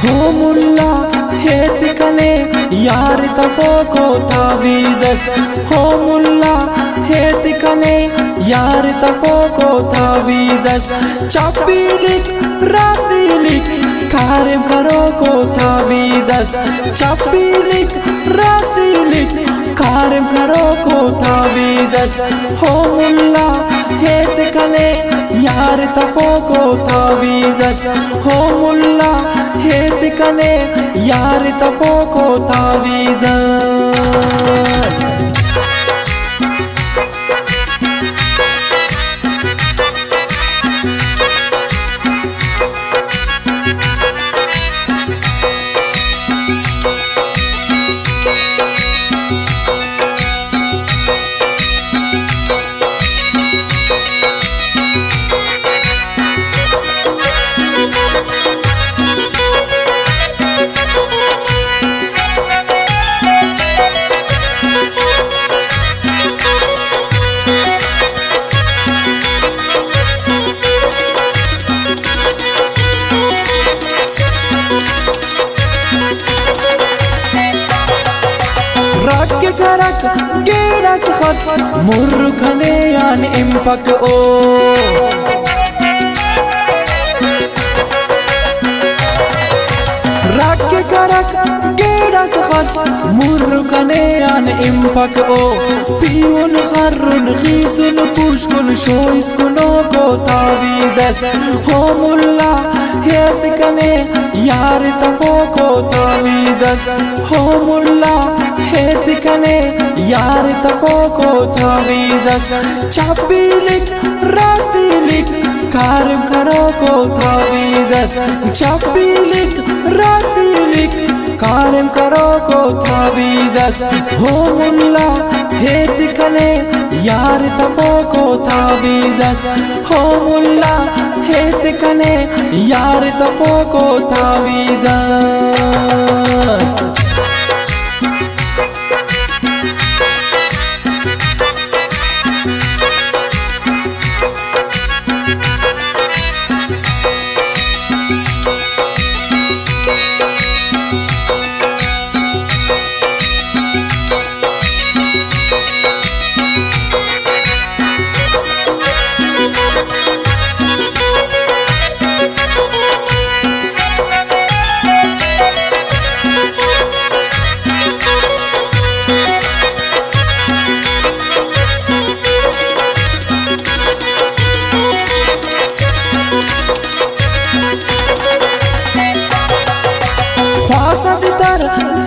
Homulla hetikane yar tafoko tavizas. Homulla hetikane yar tafoko tavizas. Chapilik rastilik karem karoko tavizas. Chapilik rastilik karem karoko tavizas. Homulla hetikane yar tafoko tavizas. Homulla hetikane yar tafoko tavizas. Rakke karak geras khat murkhane yan impak o. Rakke karak geras khat murkhane yan impak o. Piun kharun khisun pushkun shoist kuno ko tavizas. Homulla hetikane yar tafoko tavizas. Homulla hetikane yar tafoko tavizas. Chapilik rastilik karem karoko tavizas. Chapilik rastilik karem karoko tavizas. Homulla hetikane yar tafoko tavizas. Homulla hetikane yar tafoko tavizas.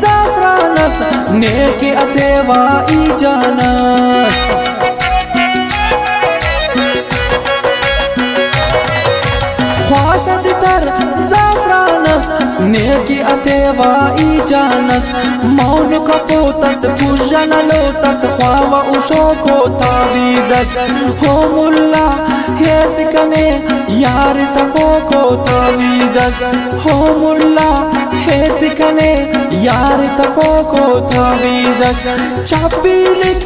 Zafranas neki ateva I janas. Khwasad tar zafranas neki ateva I janas. Maun kapotas pujana lotas khwawa ushoko tavizas. Homulla hetikane yar tafoko tavizas. Homulla hetikane yar tafoko tavizas. Chapilik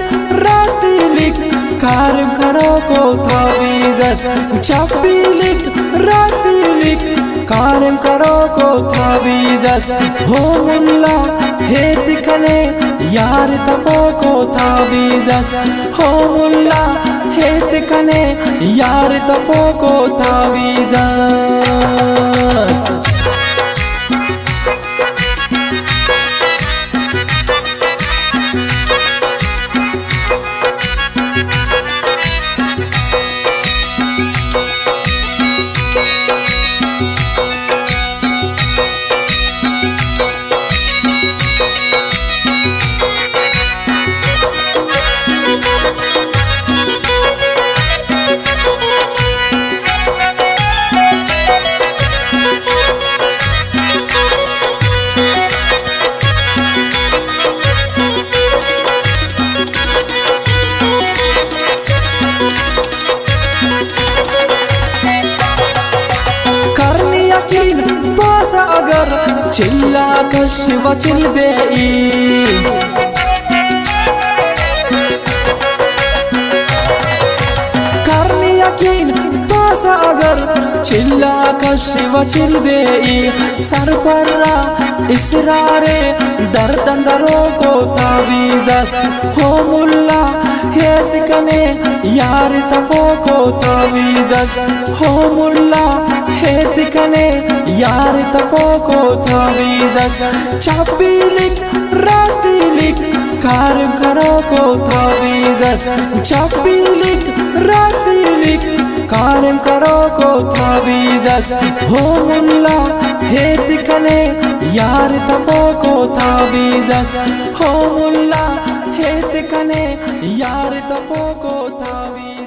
rastilik karem karoko tavizas. Chapilik rastilik karem karoko tavizas. Homulla hetikane yar tafoko tavizas. Homulla hetikane yar tafoko tavizas. चिल्ला कश्व chill देई करनी यकीन पासा अगर चिल्ला कशिवा चिल्बेई सरपरा इसरारे दर्दंदरो को तावीज़स हो मुल्ला हेत कने यार तफो को तावीज़स हो मुल्ला हेत कने यार तफो को तावीज़स चापी लिख रास्ती लिख कारम करो को तावीज़स चापी लिख रास्ती लिख कारम करो को तावीज़स हो मुल्ला हेत कने यार तफो को तावीज़स हो मुल्ला हेत कने यार तफो को तावीज़स।